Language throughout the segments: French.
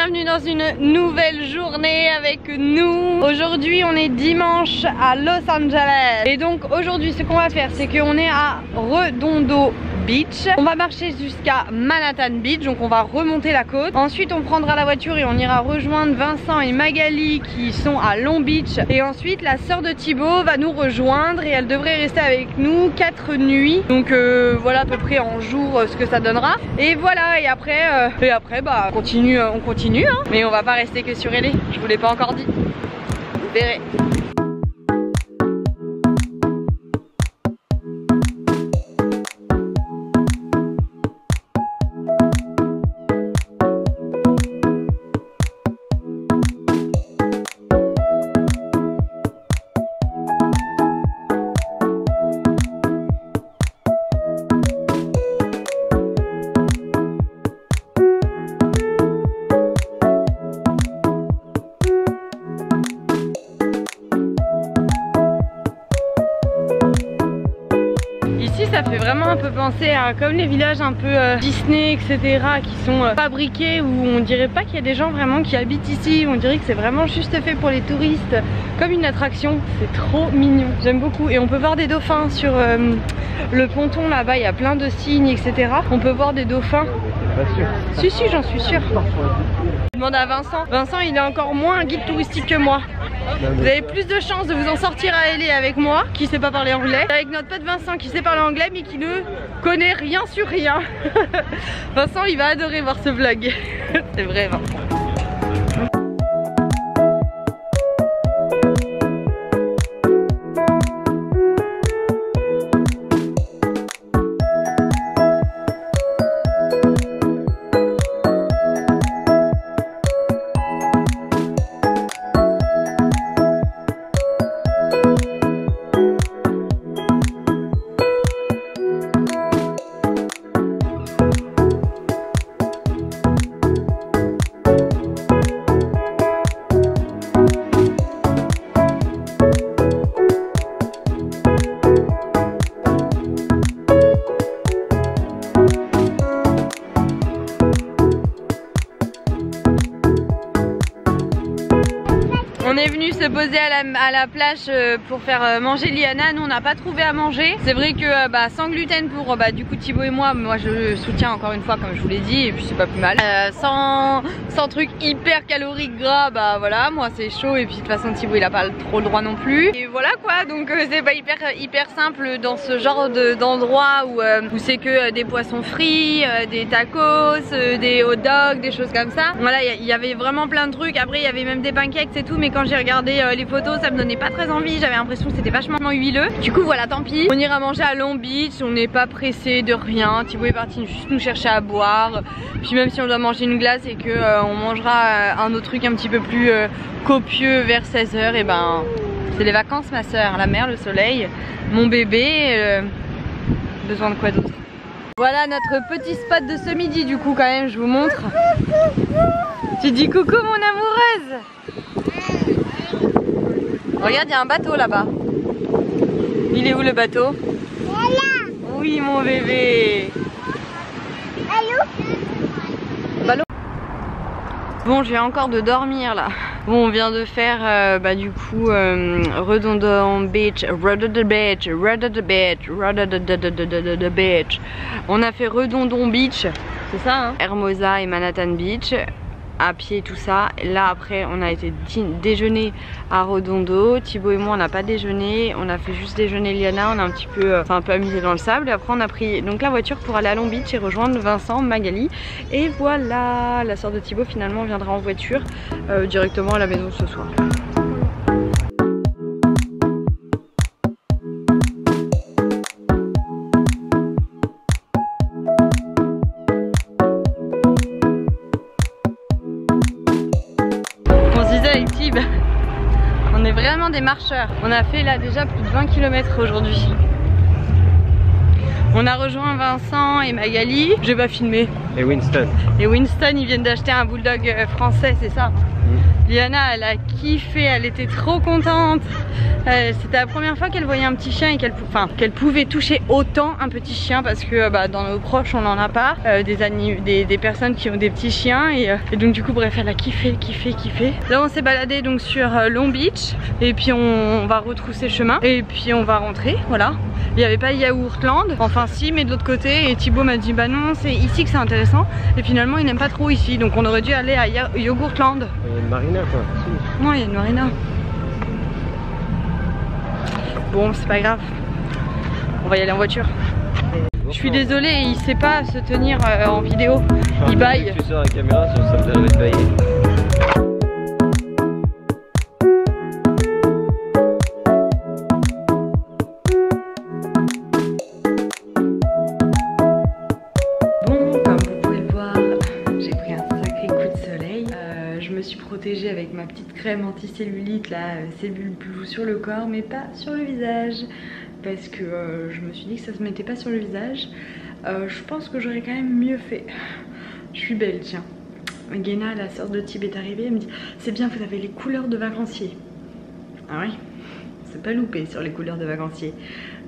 bienvenue dans une nouvelle journée avec nous. Aujourd'hui on est dimanche à Los Angeles. Et donc aujourd'hui ce qu'on va faire, c'est qu'on est à Redondo Beach. On va marcher jusqu'à Manhattan Beach, donc on va remonter la côte. Ensuite on prendra la voiture et on ira rejoindre Vincent et Magali qui sont à Long Beach. Et ensuite la sœur de Thibaut va nous rejoindre et elle devrait rester avec nous 4 nuits. Donc voilà à peu près en jour ce que ça donnera. Et voilà, et après bah on continue hein. Mais on va pas rester que sur LA, je vous l'ai pas encore dit. Vous verrez. Ça fait vraiment un peu penser à comme les villages un peu Disney etc qui sont fabriqués, où on dirait pas qu'il y a des gens vraiment qui habitent ici, on dirait que c'est vraiment juste fait pour les touristes comme une attraction. C'est trop mignon, j'aime beaucoup. Et on peut voir des dauphins sur le ponton là-bas, il y a plein de cygnes etc. On peut voir des dauphins. Si j'en suis sûre. Je demande à Vincent. Vincent il est encore moins un guide touristique que moi. Vous avez plus de chances de vous en sortir à LA avec moi qui sait pas parler anglais, avec notre pote Vincent qui sait parler anglais mais qui ne connaît rien sur rien. Vincent il va adorer voir ce vlog. C'est vrai Vincent. On est venu se poser à la plage pour faire manger Liana. Nous on n'a pas trouvé à manger. C'est vrai que sans gluten pour du coup Thibaut et moi je soutiens encore une fois comme je vous l'ai dit, et puis c'est pas plus mal. Sans truc hyper calorique gras, voilà, moi c'est chaud, et puis de toute façon Thibaut il a pas trop le droit non plus. Et voilà quoi, donc c'est pas hyper simple dans ce genre d'endroit où c'est que des poissons frits, des tacos, des hot dogs, des choses comme ça. Voilà, il y avait vraiment plein de trucs. Après il y avait même des pancakes et tout, mais quand j'ai regardé les photos ça me donnait pas très envie, j'avais l'impression que c'était vachement huileux. Du coup voilà, tant pis, on ira manger à Long Beach, on n'est pas pressé de rien. Thibaut est parti juste nous chercher à boire, puis même si on doit manger une glace et que on mangera un autre truc un petit peu plus copieux vers 16h, et c'est les vacances ma soeur, la mer, le soleil, mon bébé, besoin de quoi d'autre. Voilà notre petit spot de ce midi, du coup quand même je vous montre. Tu dis coucou mon amoureuse. Regarde, il y a un bateau là-bas. Il est où le bateau? Voilà. Oui mon bébé. Allô? Bon, je viens encore de dormir là. Bon, on vient de faire du coup Redondo Beach. On a fait Redondo Beach, c'est ça hein? Hermosa et Manhattan Beach à pied, tout ça. Là après on a été déjeuner à Redondo. Thibaut et moi on n'a pas déjeuné, on a fait juste déjeuner Liana, on a un peu amusé dans le sable, et après on a pris donc la voiture pour aller à Long Beach et rejoindre Vincent, Magali, et voilà, la soeur de Thibaut finalement viendra en voiture directement à la maison ce soir. On est vraiment des marcheurs. On a fait là déjà plus de 20 km aujourd'hui. On a rejoint Vincent et Magali. Je vais pas filmer. Et Winston. Et Winston, ils viennent d'acheter un bulldog français, c'est ça? Liana, elle a kiffé, elle était trop contente. C'était la première fois qu'elle voyait un petit chien et qu'elle pouvait toucher autant un petit chien, parce que dans nos proches on n'en a pas, des personnes qui ont des petits chiens et donc du coup bref, elle a kiffé. Là on s'est baladé donc sur Long Beach et puis on va retrousser chemin et puis on va rentrer, voilà. Il n'y avait pas Yaourtland, enfin si, mais de l'autre côté, et Thibaut m'a dit bah non, c'est ici que c'est intéressant, et finalement il n'aime pas trop ici, donc on aurait dû aller à Yaourtland. Il y a une marina quoi. Non, il y a une marina. Bon, c'est pas grave, on va y aller en voiture. Je suis désolée, il sait pas se tenir en vidéo, il baille. Tu sors la caméra, ça me donnerait de bailler. Protégée avec ma petite crème anticellulite là, cellule blue sur le corps mais pas sur le visage, parce que je me suis dit que ça se mettait pas sur le visage. Je pense que j'aurais quand même mieux fait. Je suis belle, tiens. Guéna, la sœur de Tib, est arrivée, elle me dit c'est bien, vous avez les couleurs de vacancier. Ah oui, c'est pas loupé sur les couleurs de vacancier.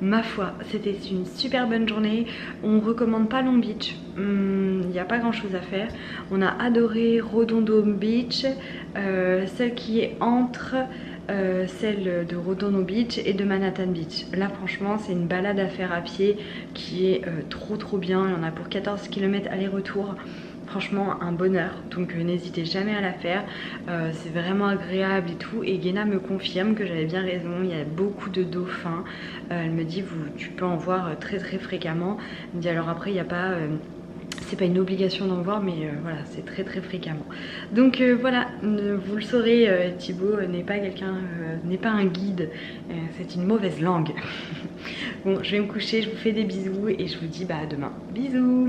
Ma foi, c'était une super bonne journée. On recommande pas Long Beach, il n'y a pas grand chose à faire. On a adoré Redondo Beach, celle qui est entre celle de Redondo Beach et de Manhattan Beach. Là franchement c'est une balade à faire à pied qui est trop bien. Il y en a pour 14 km aller-retour. Franchement un bonheur, donc n'hésitez jamais à la faire, c'est vraiment agréable et tout. Et Guéna me confirme que j'avais bien raison, il y a beaucoup de dauphins. Elle me dit tu peux en voir très fréquemment. Elle me dit alors après il n'y a pas c'est pas une obligation d'en voir, mais voilà, c'est très fréquemment. Donc voilà, vous le saurez, Thibaut n'est pas quelqu'un, n'est pas un guide, c'est une mauvaise langue. Bon, je vais me coucher, je vous fais des bisous et je vous dis à demain. Bisous.